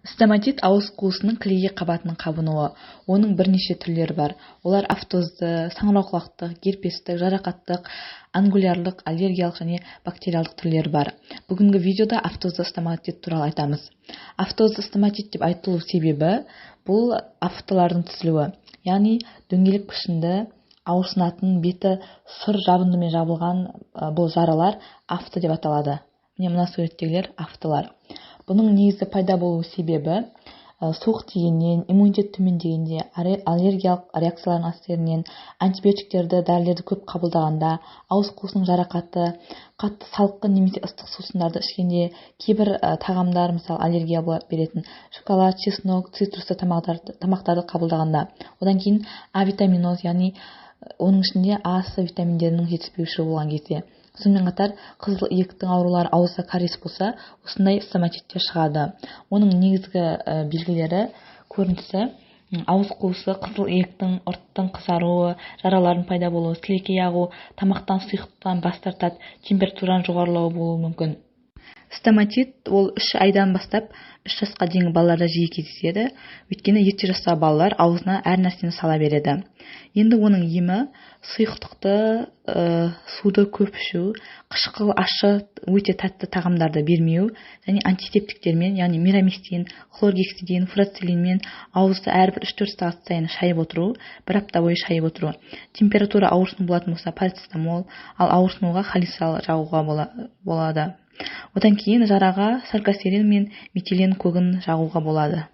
Стоматит ауыз қуысының кілегей қабатының қабынуы. Оның бірнеше түрлері бар. Олар автозды, саңырауқұлақтық, герпестік, жарақаттық, ангулярлық, аллергиялық және бактериалдық түрлері бар. Бүгінгі видеода автозды стоматит туралы айтамыз. Автозды стоматит деп айтылу себебі бұл афтылардың түзілуі. Яғни дөңгелек пішінді ауырсынатын беті сұр жабындымен жабылған бұл жаралар афты деп аталады. Мына суреттегілер афтылар. Бұның негізгі пайда болу себебі суық тигеннен, иммунитет төмендегенде, аллергиялық реакциялардың әсерінен, антибиотиктерді, дәрілерді көп қабылдағанда, ауыз қуысының жарақаты, қатты салқын немесе ыстық сусындарды ішкенде, кейбір тағамдар, мысалы аллергия беретін шоколад, чеснок, цитрусты тамақтарды қабылдағанда, одан кейін авитаминоз, яғни оның ішінде А, С витаминдерінің жетіспеушілігі болған кезде. Сонымен қатар қызыл иектің аурулары ауызда кариес болса, осындай стоматиттер шығады. Оның негізгі белгілері көрінісі ауыз қуысы, қызыл иектің, ұрттың қызаруы, жаралардың пайда болуы, сілекей ағу, тамақтан сұйықтықтан бас тартады, температураның жоғарылауы болуы мүмкін. Стоматит ол 3 айдан бастап 3 жасқа дейінгі балаларда жиі кездеседі. Өйткені ерте жастағы балалар аузына әр нәрсені сала береді. Енді оның емі сұйықтықты, суды көп ішу, қышқыл, ащы, өте тәтті тағамдарды бермеу және антисептиктермен, яғни мирамистин, хлоргексидин, фурацилинмен ауызды әрбір 3-4 сағат сайын шайып отыру, 1 апта бойы шайып отыру. Температура ауырсыну болатын болса парацетамол, ал ауырсынуға халисал жағуға болады. Одан кейін жараға сальгоцерин мен метилен көгін жағуға болады.